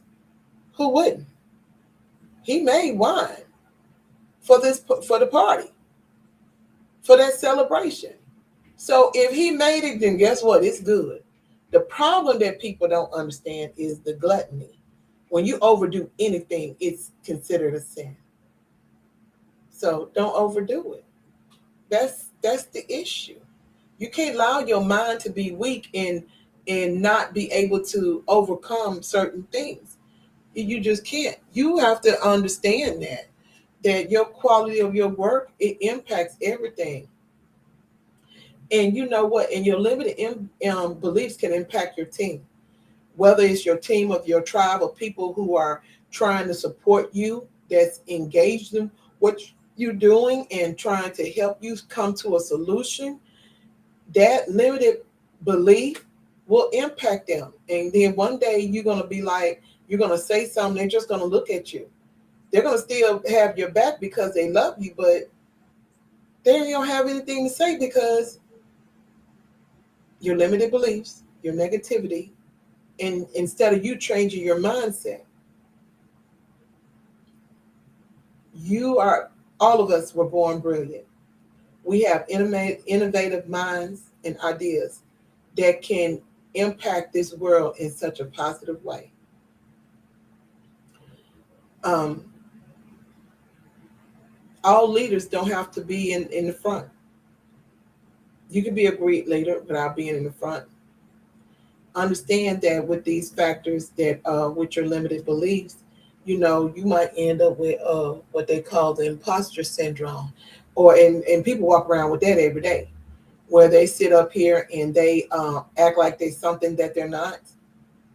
who wouldn't? He made wine for the party, for that celebration. So if he made it, then guess what? It's good. The problem that people don't understand is the gluttony. When you overdo anything, it's considered a sin. So don't overdo it. That's the issue. You can't allow your mind to be weak and not be able to overcome certain things. You just can't. You have to understand that your quality of your work, it impacts everything. And you know what? And your limited beliefs can impact your team, whether it's your team of your tribe of people who are trying to support you, that's engaged in what you're doing and trying to help you come to a solution, that limited belief will impact them. And then one day you're going to be like, you're going to say something, they're just going to look at you. They're going to still have your back because they love you, but they don't have anything to say because your limited beliefs, your negativity, and instead of you changing your mindset, you are, all of us were born brilliant. We have innovative minds and ideas that can impact this world in such a positive way. Um, all leaders don't have to be in the front. You can be a great leader without being in the front. Understand that with these factors, that with your limited beliefs, you might end up with what they call the imposter syndrome, or and people walk around with that every day, where they sit up here and they act like they're something that they're not,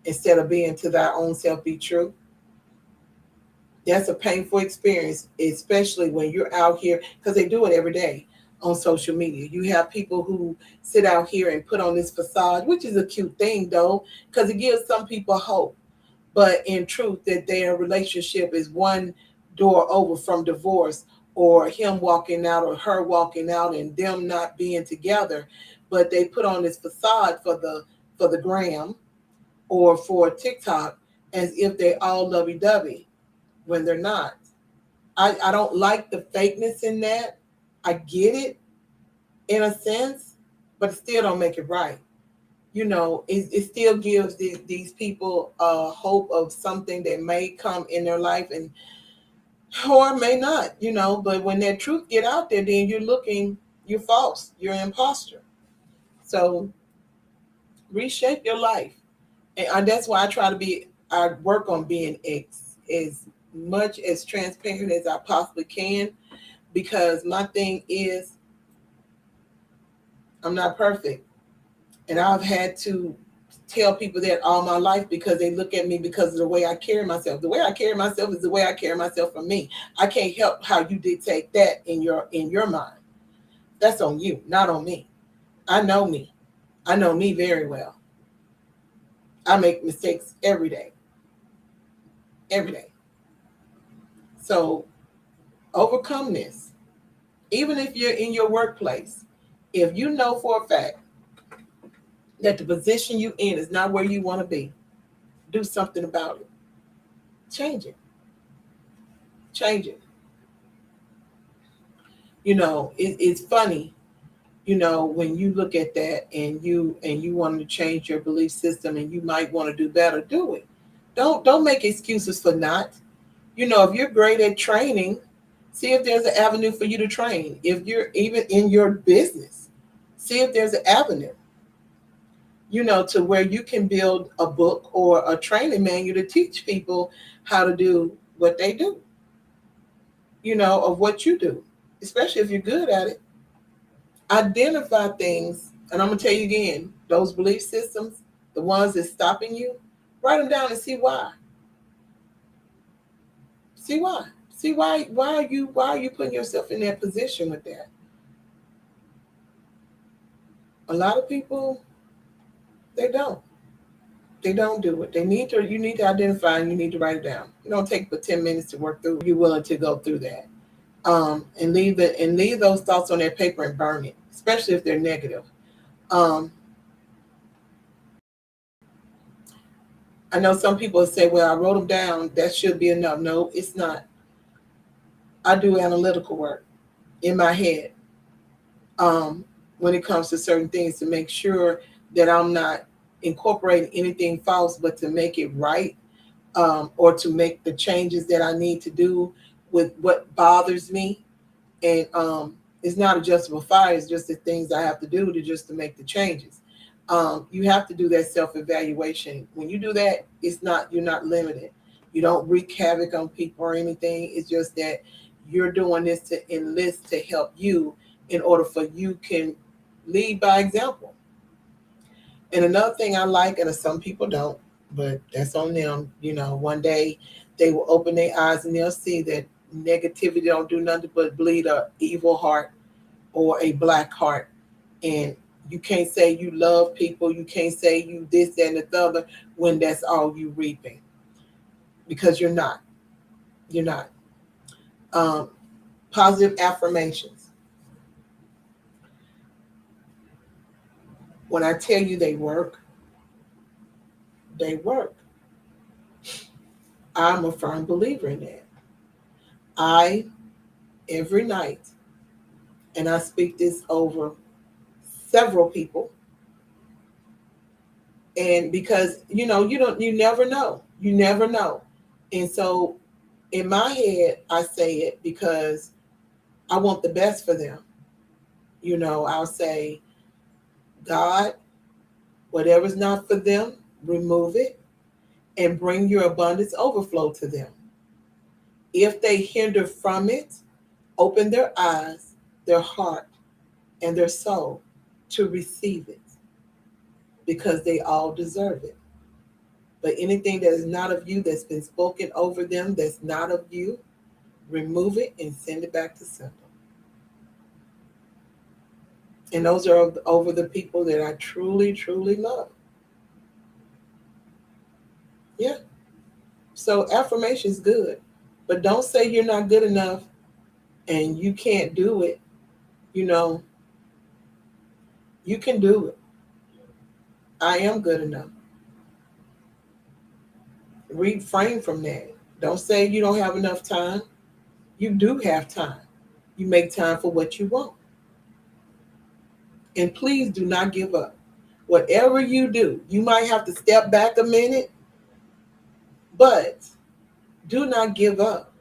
instead of being to their own self be true. That's a painful experience, especially when you're out here, because they do it every day on social media. You have people who sit out here and put on this facade, which is a cute thing though, because it gives some people hope. But in truth, that their relationship is one door over from divorce, or him walking out or her walking out and them not being together. But they put on this facade for the gram or for TikTok, as if they all lovey dovey when they're not. I don't like the fakeness in that. I get it in a sense, but it still don't make it right. It still gives these people a hope of something that may come in their life, and or may not, but when that truth get out there, then you're false, you're an imposter. So reshape your life. And that's why I work on being as much as transparent as I possibly can, because my thing is, I'm not perfect. And I've had to tell people that all my life, because they look at me because of the way I carry myself. The way I carry myself is the way I carry myself for me. I can't help how you dictate that in your mind. That's on you, not on me. I know me. I know me very well. I make mistakes every day. Every day. So overcome this. Even if you're in your workplace, if you know for a fact that the position you in is not where you want to be, do something about it. Change it. Change it. It's funny, when you look at that and you want to change your belief system and you might want to do better, do it. Don't make excuses for not. If you're great at training, see if there's an avenue for you to train. If you're even in your business, see if there's an avenue, to where you can build a book or a training manual to teach people how to do what they do, of what you do, especially if you're good at it. Identify things, and I'm going to tell you again, those belief systems, the ones that's stopping you, write them down and see why. See why. See why are you putting yourself in that position with that? A lot of people, they don't. They don't do it. You need to identify and you need to write it down. It don't take but 10 minutes to work through. You're willing to go through that. And leave those thoughts on that paper and burn it, especially if they're negative. Um, I know some people say, well, I wrote them down, that should be enough. No, it's not. I do analytical work in my head, when it comes to certain things, to make sure that I'm not incorporating anything false, but to make it right, or to make the changes that I need to do with what bothers me. And it's not a justifiable fire, it's just the things I have to do to make the changes. You have to do that self-evaluation. When you do that, you're not limited. You don't wreak havoc on people or anything. It's just that you're doing this to enlist to help you, in order for you can lead by example. And another thing I like, and some people don't, but that's on them, one day they will open their eyes and they'll see that negativity don't do nothing but bleed a evil heart or a black heart. And you can't say you love people, you can't say you this, that, and the other when that's all you reaping. Because you're not. You're not. Um, Positive affirmations. When I tell you they work, they work. I'm a firm believer in that. I, every night, and I speak this over several people, and because you never know, you never know. And so in my head I say it because I want the best for them. I'll say, God, whatever's not for them, remove it and bring your abundance overflow to them. If they hinder from it, open their eyes, their heart, and their soul to receive it, because they all deserve it. But anything that is not of you, that's been spoken over them, that's not of you, remove it and send it back to sender. And those are over the people that I truly, truly love. Yeah. So affirmation is good, but don't say you're not good enough and you can't do it. You know, you can do it. I am good enough. Refrain from that. Don't say you don't have enough time. You do have time. You make time for what you want. And please do not give up. Whatever you do, you might have to step back a minute, but do not give up.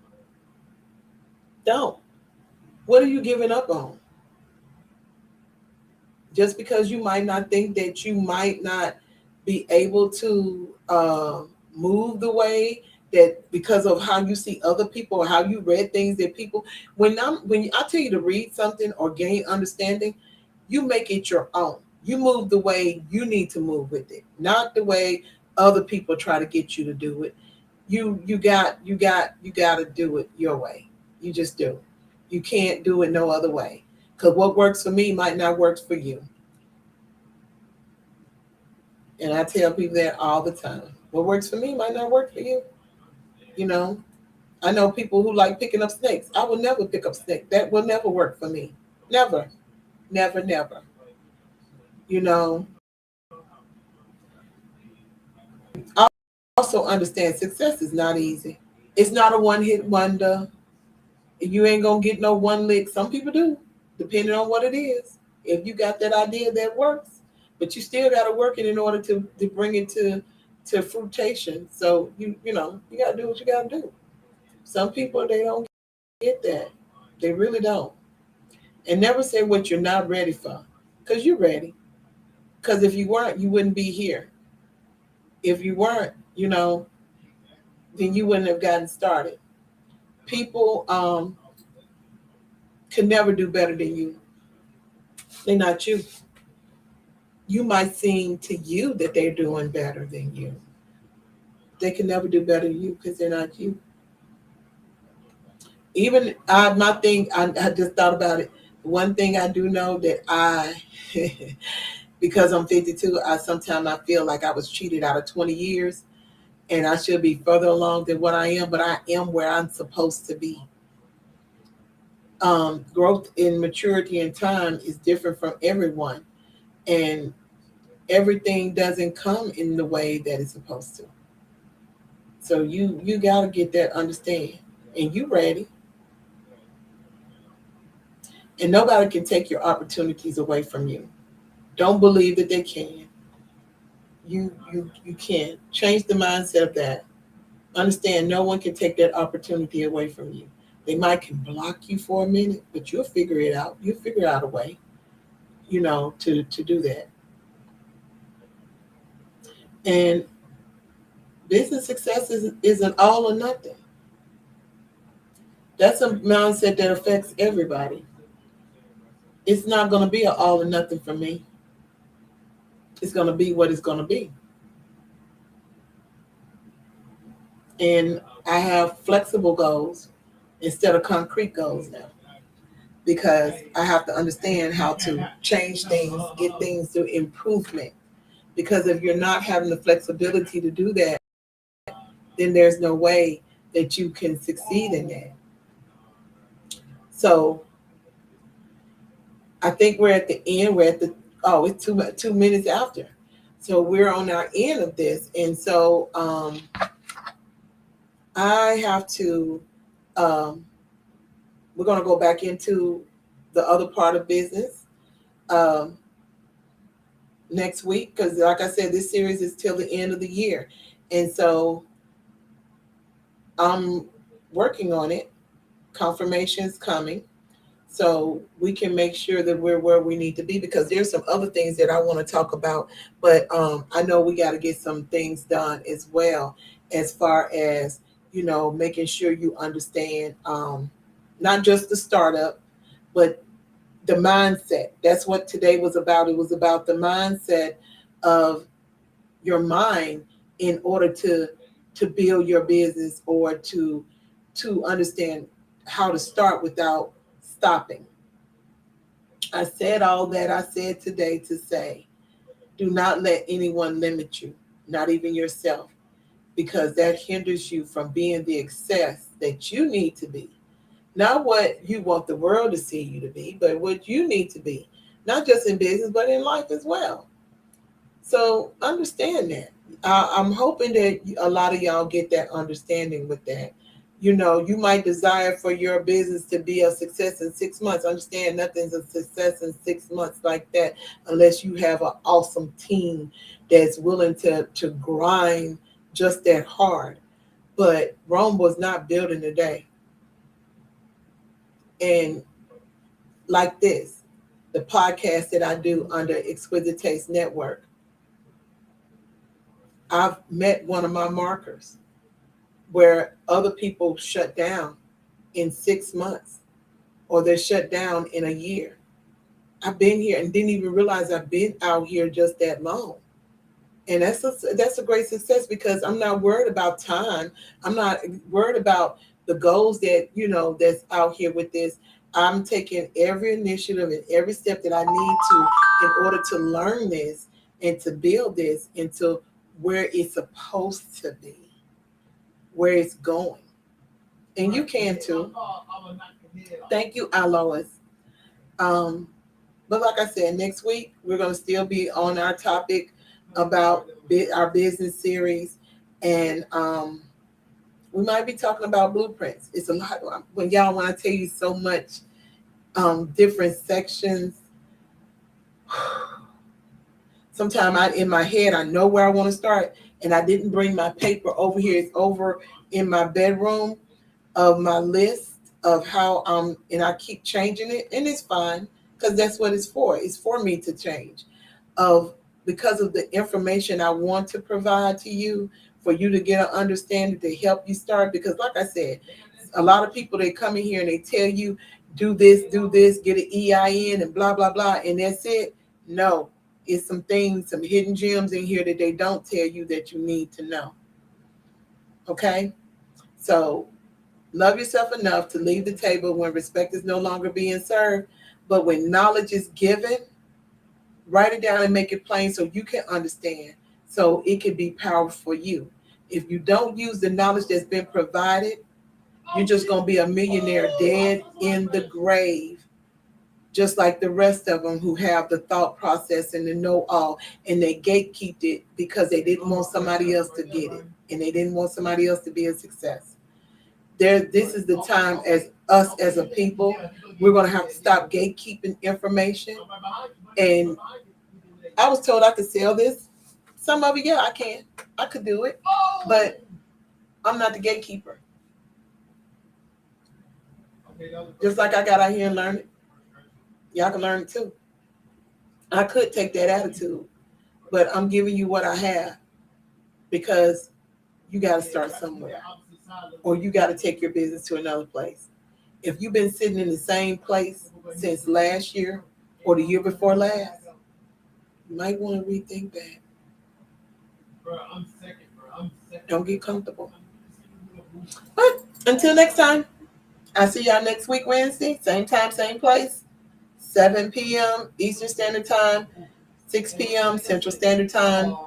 Don't. What are you giving up on? Just because you might not think that you might not be able to move the way that, because of how you see other people or how you read things that people, when I tell you to read something or gain understanding, you make it your own. You move the way you need to move with it, not the way other people try to get you to do it. You got to do it your way. You just do. You can't do it no other way. Because what works for me might not work for you. And I tell people that all the time. What works for me might not work for you. You know, I know people who like picking up snakes. I will never pick up snakes. That will never work for me. Never, never, never. You know, I also understand success is not easy. It's not a one hit wonder. You ain't going to get no one lick. Some people do, depending on what it is. If you got that idea that works, but you still got to work it in order to bring it to fruition. So you got to do what you got to do. Some people, they don't get that. They really don't. And never say what you're not ready for, because you're ready. Because if you weren't, you wouldn't be here. If you weren't, then you wouldn't have gotten started. People can never do better than you. They're not you. You might seem to you that they're doing better than you. They can never do better than you because they're not you. Even my thing, I just thought about it. One thing I do know that because I'm 52, sometimes I feel like I was cheated out of 20 years and I should be further along than what I am, but I am where I'm supposed to be. Growth in maturity and time is different from everyone, and everything doesn't come in the way that it's supposed to. So you got to get that understand, and you ready. And nobody can take your opportunities away from you. Don't believe that they can. You can't change the mindset of that. Understand, no one can take that opportunity away from you. They might can block you for a minute, but you'll figure it out. You'll figure out a way, to do that. And business success is an all or nothing. That's a mindset that affects everybody. It's not going to be an all or nothing for me. It's going to be what it's going to be. And I have flexible goals. instead of concrete goals now, because I have to understand how to change things, get things to improvement. Because if you're not having the flexibility to do that, then there's no way that you can succeed in that. So I think we're at the end. We're at the it's 2 minutes after, so we're on our end of this, and so I have to. Um, we're going to go back into the other part of business um, next week because, like I said, this series is till the end of the year, and so I'm working on it. Confirmation's coming. So we can make sure that we're where we need to be because there's some other things that I want to talk about, but I know we got to get some things done as well, as far as making sure you understand not just the startup, but the mindset. That's what today was about. It was about the mindset of your mind in order to build your business or to understand how to start without stopping. I said all that I said today to say, do not let anyone limit you, not even yourself, because that hinders you from being the success that you need to be. Not what you want the world to see you to be, but what you need to be, not just in business, but in life as well. So understand that. I'm hoping that a lot of y'all get that understanding with that. You might desire for your business to be a success in 6 months. Understand nothing's a success in 6 months like that unless you have an awesome team that's willing to grind just that hard. But Rome was not built in a day. And like this, the podcast that I do under Exquisite Taste Network, I've met one of my markers where other people shut down in 6 months or they're shut down in a year. I've been here and didn't even realize I've been out here just that long. And that's a great success because I'm not worried about time. I'm not worried about the goals that's out here with this. I'm taking every initiative and every step that I need to in order to learn this and to build this into where it's supposed to be, where it's going. And you can too. Thank you, Alois. Um, but like I said, next week we're going to still be on our topic about our business series, and we might be talking about blueprints. It's a lot when y'all want to tell you so much different sections. Sometimes in my head I know where I want to start, and I didn't bring my paper over here. It's over in my bedroom of my list of how and I keep changing it, and it's fine because that's what it's for. It's for me to change of because of the information I want to provide to you for you to get an understanding to help you start. Because like I said, a lot of people, they come in here and they tell you do this, get an EIN and blah blah blah, and that's it. No, it's some things, some hidden gems in here that they don't tell you that you need to know. Okay, so love yourself enough to leave the table when respect is no longer being served, but when knowledge is given, write it down and make it plain so you can understand, so it can be powerful for you. If you don't use the knowledge that's been provided, you're just going to be a millionaire dead in the grave, just like the rest of them who have the thought process and the know-all, and they gatekeeped it because they didn't want somebody else to get it, and they didn't want somebody else to be a success. This is the time as us as a people, we're going to have to stop gatekeeping information. And I was told I could sell this. Some of it, yeah, I can. I could do it, but I'm not the gatekeeper. Just like I got out here and learned it, y'all can learn it too. I could take that attitude, but I'm giving you what I have because you got to start somewhere, or you got to take your business to another place. If you've been sitting in the same place since last year or the year before last, you might want to rethink that. Don't get comfortable. But until next time, I see y'all next week, Wednesday, same time, same place, 7 p.m. Eastern Standard Time, 6 p.m. Central Standard Time.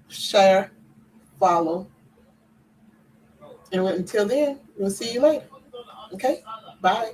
Share, follow. And until then, we'll see you later. Okay? Bye.